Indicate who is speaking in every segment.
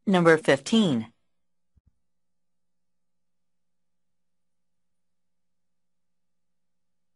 Speaker 1: Number 15.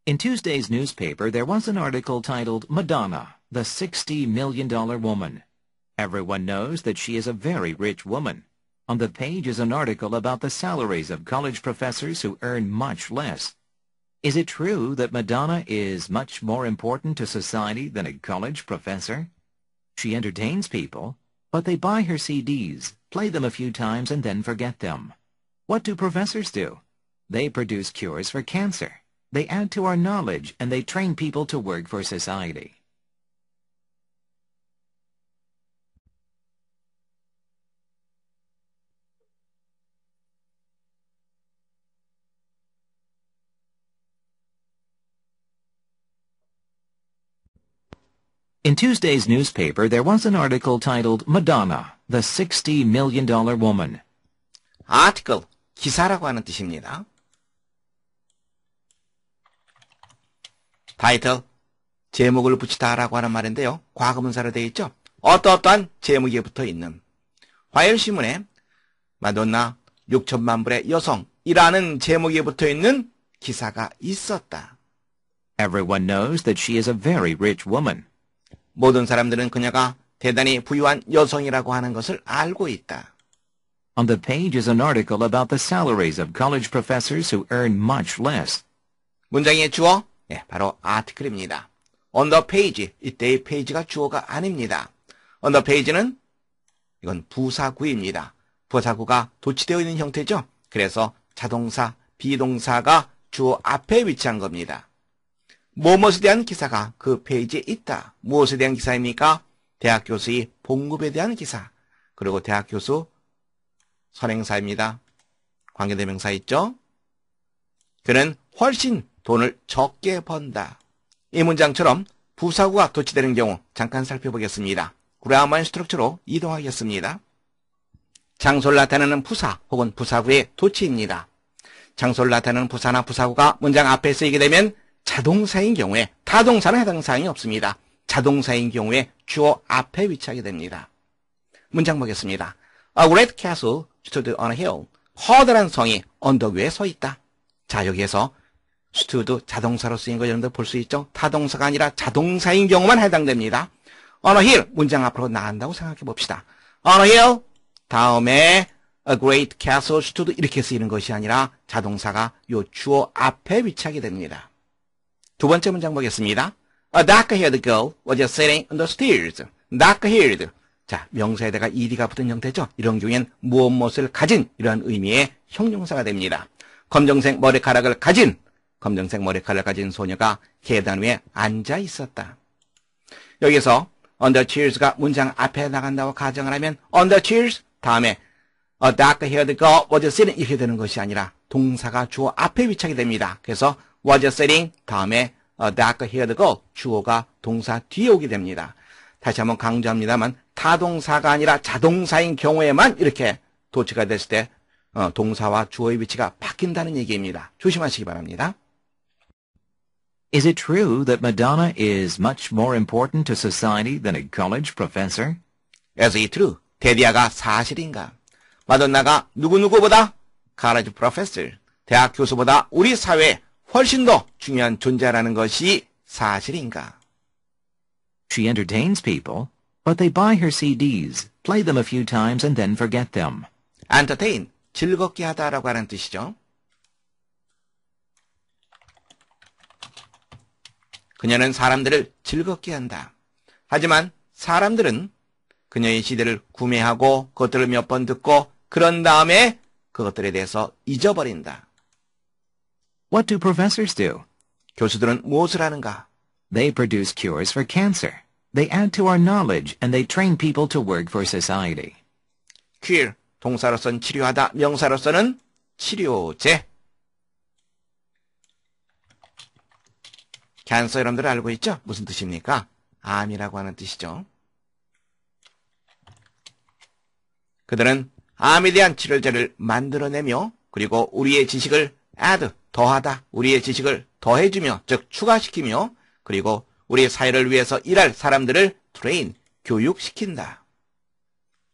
Speaker 2: In Tuesday's newspaper, there was an article titled Madonna, the $60 million Woman. Everyone knows that she is a very rich woman. On the page is an article about the salaries of college professors who earn much less. Is it true that Madonna is much more important to society than a college professor? She entertains people, but they buy her CDs, play them a few times, and then forget them. What do professors do? They produce cures for cancer. They add to our knowledge, and they train people to work for society. In Tuesday's newspaper, there was an article titled Madonna, the $60 million Woman.
Speaker 3: article, 기사라고 하는 뜻입니다. 타이틀, 제목을 붙이다라고 하는 말인데요. 과거문사로 되어 있죠. 어떠어떠한 제목이 붙어 있는. 화요일신문에 마돈나 6천만 불의 여성이라는 제목이 붙어 있는 기사가 있었다.
Speaker 2: Everyone knows that she is a very rich woman.
Speaker 3: 모든 사람들은 그녀가 대단히 부유한 여성이라고 하는 것을 알고 있다.
Speaker 2: On the page is an article about the salaries of college professors who earn much less.
Speaker 3: 문장의 주어, 바로 article입니다. On the page, 이때의 페이지가 주어가 아닙니다. On the page는 이건 부사구입니다. 부사구가 도치되어 있는 형태죠. 그래서 자동사, 비동사가 주어 앞에 위치한 겁니다. 무엇에 대한 기사가 그 페이지에 있다. 무엇에 대한 기사입니까? 대학 교수의 봉급에 대한 기사. 그리고 대학 교수 선행사입니다. 관계대명사 있죠? 그는 훨씬 돈을 적게 번다. 이 문장처럼 부사구가 도치되는 경우 잠깐 살펴보겠습니다. 그라머의 스트럭처로 이동하겠습니다. 장소를 나타내는 부사 혹은 부사구의 도치입니다. 장소를 나타내는 부사나 부사구가 문장 앞에 쓰이게 되면 자동사인 경우에 타동사는 해당 사항이 없습니다. 자동사인 경우에 주어 앞에 위치하게 됩니다. 문장 보겠습니다. A great castle stood on a hill. 커다란 성이 언덕 위에 서 있다. 자, 여기에서 stood 자동사로 쓰인 거 여러분들 볼 수 있죠? 타동사가 아니라 자동사인 경우만 해당됩니다. on a hill 문장 앞으로 나간다고 생각해 봅시다. on a hill 다음에 a great castle stood 이렇게 쓰이는 것이 아니라 자동사가 요 주어 앞에 위치하게 됩니다. 두 번째 문장 보겠습니다. A dark-haired girl was sitting on the stairs. dark-haired. 자, 명사에다가 ed가 붙은 형태죠. 이런 경우엔 무엇을 가진 이런 의미의 형용사가 됩니다. 검정색 머리카락을 가진 소녀가 계단 위에 앉아 있었다. 여기서 on the chairs가 문장 앞에 나간다고 가정을 하면 on the chairs 다음에 a dark-haired girl was sitting 이렇게 되는 것이 아니라 동사가 주어 앞에 위치하게 됩니다. 그래서 was sitting 다음에 a dark-haired girl 주어가 동사 뒤에 오게 됩니다. 다시 한번 강조합니다만 타동사가 아니라 자동사인 경우에만 이렇게 도치가 됐을 때 동사와 주어의 위치가 바뀐다는 얘기입니다. 조심하시기 바랍니다.
Speaker 2: Is it true that Madonna is much more important to society than a college professor?
Speaker 3: Is it true? 대디아가 사실인가? 마돈나가 누구보다 college professor, 대학 교수보다 우리 사회에 훨씬 더 중요한 존재라는 것이 사실인가?
Speaker 2: She entertains people, but they buy her CDs, play them a few times, and then forget them.
Speaker 3: entertain, 즐겁게 하다라고 하는 뜻이죠. 그녀는 사람들을 즐겁게 한다. 하지만 사람들은 그녀의 CD를 구매하고 그것들을 몇 번 듣고 그런 다음에 그것들에 대해서 잊어버린다.
Speaker 2: What do professors do?
Speaker 3: 교수들은 무엇을 하는가?
Speaker 2: They produce cures for cancer. They add to our knowledge, and they train people to work for society.
Speaker 3: cure, 동사로서는 치료하다, 명사로서는 치료제. 캔서 여러분들 알고 있죠? 무슨 뜻입니까? 암이라고 하는 뜻이죠. 그들은 암에 대한 치료제를 만들어내며 그리고 우리의 지식을 add, 더하다, 우리의 지식을 더해주며 즉 추가시키며 그리고 우리 사회를 위해서 일할 사람들을 train, 교육시킨다.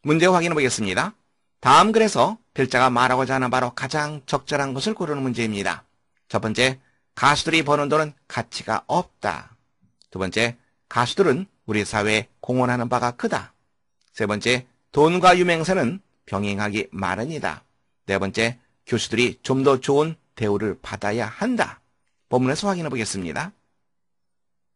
Speaker 3: 문제 확인해 보겠습니다. 다음 글에서 필자가 말하고자 하는 바로 가장 적절한 것을 고르는 문제입니다. 첫 번째, 가수들이 버는 돈은 가치가 없다. 두 번째, 가수들은 우리 사회에 공헌하는 바가 크다. 세 번째, 돈과 유명세는 병행하기 마련이다. 네 번째, 교수들이 좀 더 좋은 대우를 받아야 한다. 본문에서 확인해 보겠습니다.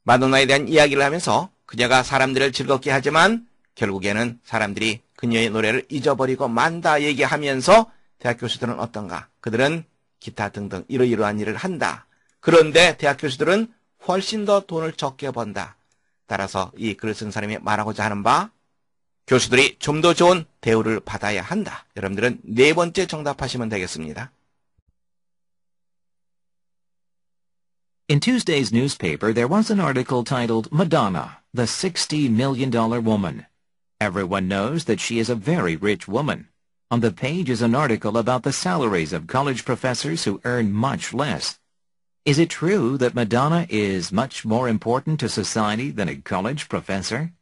Speaker 3: 마돈나에 대한 이야기를 하면서 그녀가 사람들을 즐겁게 하지만 결국에는 사람들이 그녀의 노래를 잊어버리고 만다 얘기하면서 대학 교수들은 어떤가? 그들은 기타 등등 이러이러한 일을 한다. 그런데 대학 교수들은 훨씬 더 돈을 적게 번다. 따라서 이 글을 쓴 사람이 말하고자 하는 바, 교수들이 좀 더 좋은 대우를 받아야 한다. 여러분들은 네 번째 정답하시면 되겠습니다.
Speaker 2: In Tuesday's newspaper, there was an article titled Madonna, the $60 million woman. Everyone knows that she is a very rich woman. On the page is an article about the salaries of college professors who earn much less. Is it true that Madonna is much more important to society than a college professor?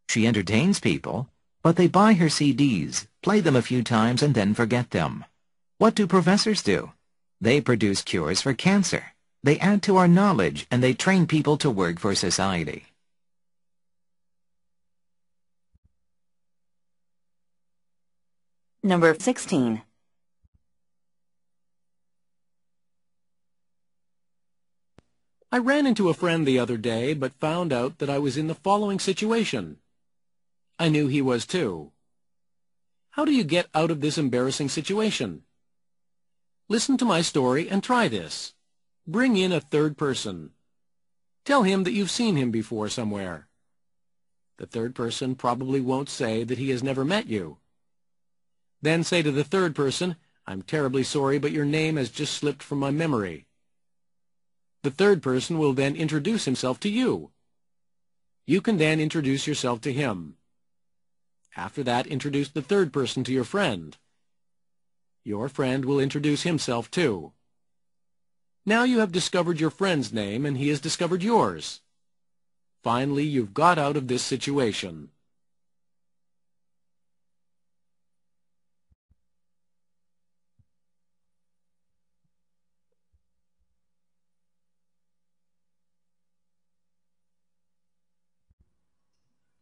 Speaker 2: She entertains people, but they buy her CDs, play them a few times, and then forget them. What do professors do? They produce cures for cancer. They add to our knowledge, and they train people to work for society.
Speaker 1: Number 16.
Speaker 4: I ran into a friend the other day, but found out that I was in the following situation. I knew he was too. How do you get out of this embarrassing situation? Listen to my story and try this. Bring in a third person. Tell him that you've seen him before somewhere. The third person probably won't say that he has never met you. Then say to the third person, I'm terribly sorry, but your name has just slipped from my memory. The third person will then introduce himself to you. You can then introduce yourself to him. After that, introduce the third person to your friend. Your friend will introduce himself too. Now you have discovered your friend's name and he has discovered yours. Finally, you've got out of this situation.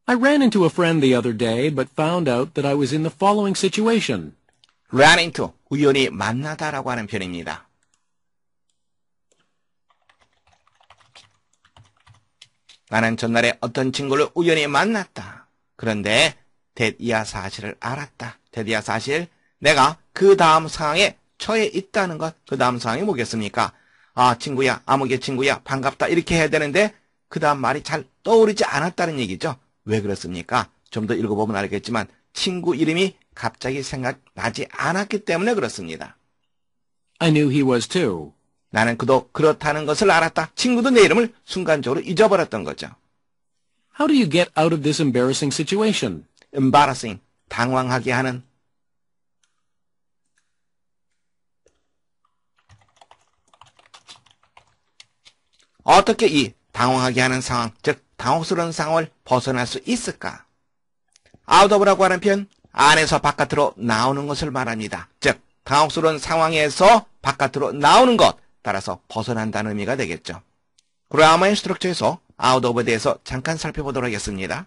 Speaker 4: I ran into a friend the other day, but found out that I was in the following situation.
Speaker 3: run into, 우연히 만나다라고 하는 표현입니다. 나는 전날에 어떤 친구를 우연히 만났다. 그런데 대디야 사실을 알았다. 대디야 사실 내가 그 다음 상황에 처해 있다는 것. 그 다음 상황이 뭐겠습니까? 아, 친구야, 아무개 친구야, 반갑다 이렇게 해야 되는데 그 다음 말이 잘 떠오르지 않았다는 얘기죠. 왜 그렇습니까? 좀 더 읽어보면 알겠지만 친구 이름이 갑자기 생각나지 않았기 때문에 그렇습니다.
Speaker 4: I knew he was too.
Speaker 3: 나는 그도 그렇다는 것을 알았다. 친구도 내 이름을 순간적으로 잊어버렸던 거죠.
Speaker 4: How do you get out of this embarrassing situation?
Speaker 3: embarrassing, 당황하게 하는. 어떻게 이 당황하게 하는 상황, 즉 당혹스러운 상황을 벗어날 수 있을까? out of라고 하는 표현, 안에서 바깥으로 나오는 것을 말합니다. 즉 당혹스러운 상황에서 바깥으로 나오는 것, 따라서 벗어난다는 의미가 되겠죠. 그라머의 스트럭처에서 out of에 대해서 잠깐 살펴보도록 하겠습니다.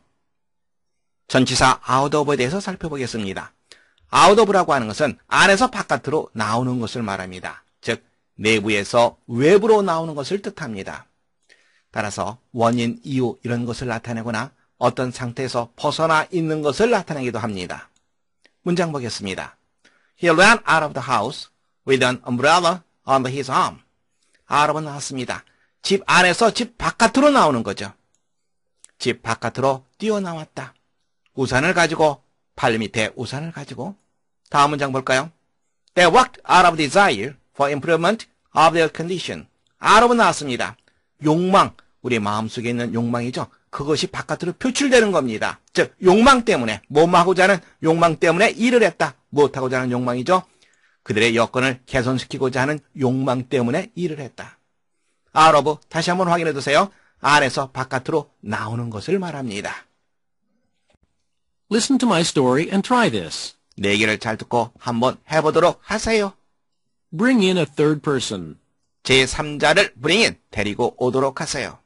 Speaker 3: 전치사 out of에 대해서 살펴보겠습니다. out of라고 하는 것은 안에서 바깥으로 나오는 것을 말합니다. 즉 내부에서 외부로 나오는 것을 뜻합니다. 따라서 원인, 이유 이런 것을 나타내거나 어떤 상태에서 벗어나 있는 것을 나타내기도 합니다. 문장 보겠습니다. He ran out of the house with an umbrella under his arm. out of은 나왔습니다. 집 안에서 집 바깥으로 나오는 거죠. 집 바깥으로 뛰어나왔다. 우산을 가지고, 팔 밑에 우산을 가지고. 다음 문장 볼까요? They walked out of desire for improvement of their condition. out of은 나왔습니다. 욕망, 우리 마음속에 있는 욕망이죠. 그것이 바깥으로 표출되는 겁니다. 즉 욕망 때문에, 뭐하고자 하는 욕망 때문에 일을 했다. 무엇하고자 하는 욕망이죠? 그들의 여건을 개선시키고자 하는 욕망 때문에 일을 했다. out of, 다시 한번 확인해 두세요. 안에서 바깥으로 나오는 것을 말합니다.
Speaker 4: Listen to my story and try this.
Speaker 3: 내 얘기를 잘 듣고 한번 해보도록 하세요.
Speaker 4: Bring in a third person.
Speaker 3: 제3자를 bring in, 데리고 오도록 하세요.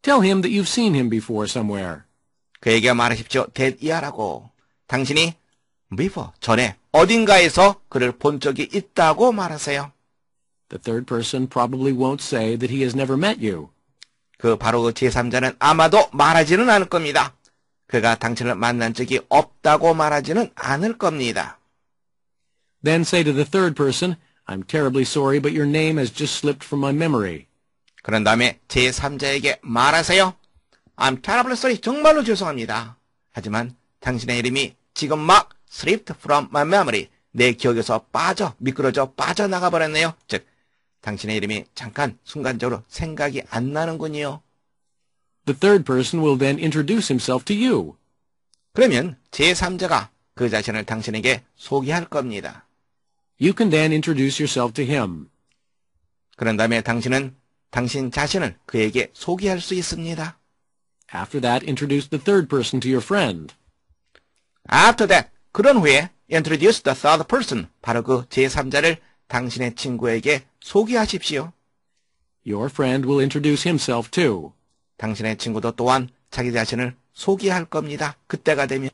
Speaker 4: Tell him that you've seen him before somewhere.
Speaker 3: 그에게 말하십시오. that 이하라고. 당신이 before, 전에 어딘가에서 그를 본 적이 있다고 말하세요.
Speaker 4: The third person probably won't say that he has never met you.
Speaker 3: 바로 그 제3자는 아마도 말하지는 않을 겁니다. 그가 당신을 만난 적이 없다고 말하지는 않을 겁니다.
Speaker 4: Then say to the third person, I'm terribly sorry, but your name has just slipped from my memory.
Speaker 3: 그런 다음에 제3자에게 말하세요. I'm terribly sorry. 정말로 죄송합니다. 하지만 당신의 이름이 지금 막 slipped from my memory. 내 기억에서 미끄러져 빠져나가 버렸네요. 즉, 당신의 이름이 잠깐 순간적으로 생각이 안 나는군요.
Speaker 4: The third person will then introduce himself to you.
Speaker 3: 그러면 제3자가 그 자신을 당신에게 소개할 겁니다.
Speaker 4: You can then introduce yourself to him.
Speaker 3: 그런 다음에 당신은 당신 자신을 그에게 소개할 수 있습니다.
Speaker 4: After that, introduce the third person to your friend.
Speaker 3: After that, 그런 후에 introduce the third person, 바로 그 제3자를 당신의 친구에게 소개하십시오.
Speaker 4: Your friend will introduce himself too.
Speaker 3: 당신의 친구도 또한 자기 자신을 소개할 겁니다. 그때가 되면.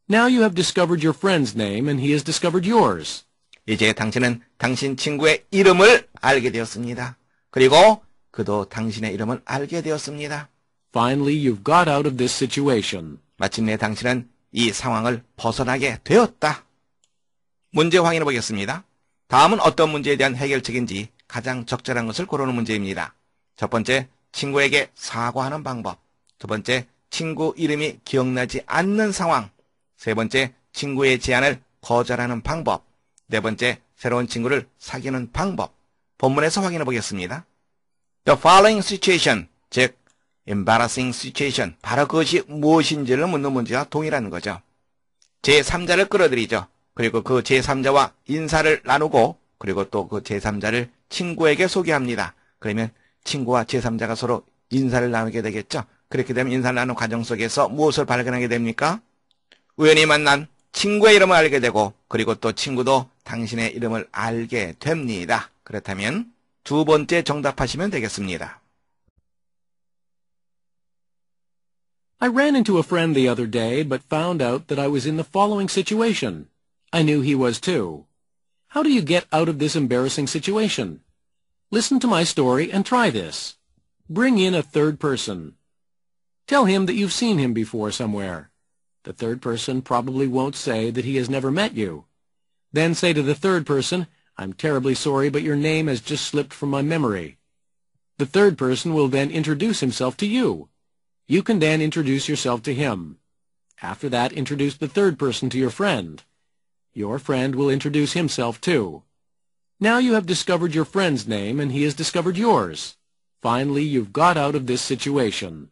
Speaker 4: Now you have discovered your friend's name and he has discovered yours.
Speaker 3: 이제 당신은 당신 친구의 이름을 알게 되었습니다. 그리고 그도 당신의 이름을 알게 되었습니다.
Speaker 4: Finally, you've got out of this situation.
Speaker 3: 마침내 당신은 이 상황을 벗어나게 되었다. 문제 확인해 보겠습니다. 다음은 어떤 문제에 대한 해결책인지 가장 적절한 것을 고르는 문제입니다. 첫 번째, 친구에게 사과하는 방법. 두 번째, 친구 이름이 기억나지 않는 상황. 세 번째, 친구의 제안을 거절하는 방법. 네 번째, 새로운 친구를 사귀는 방법. 본문에서 확인해 보겠습니다. The following situation, 즉 embarrassing situation, 바로 그것이 무엇인지를 묻는 문제와 동일한 거죠. 제3자를 끌어들이죠. 그리고 그 제3자와 인사를 나누고 그리고 또 그 제3자를 친구에게 소개합니다. 그러면 친구와 제3자가 서로 인사를 나누게 되겠죠. 그렇게 되면 인사를 나누는 과정 속에서 무엇을 발견하게 됩니까? 우연히 만난 친구의 이름을 알게 되고 그리고 또 친구도 당신의 이름을 알게 됩니다. 그렇다면 두 번째 정답하시면 되겠습니다.
Speaker 4: I ran into a friend the other day, but found out that I was in the following situation. I knew he was too. How do you get out of this embarrassing situation? Listen to my story and try this. Bring in a third person. Tell him that you've seen him before somewhere. The third person probably won't say that he has never met you. Then say to the third person, I'm terribly sorry, but your name has just slipped from my memory. The third person will then introduce himself to you. You can then introduce yourself to him. After that, introduce the third person to your friend. Your friend will introduce himself too. Now you have discovered your friend's name and he has discovered yours. Finally, you've got out of this situation.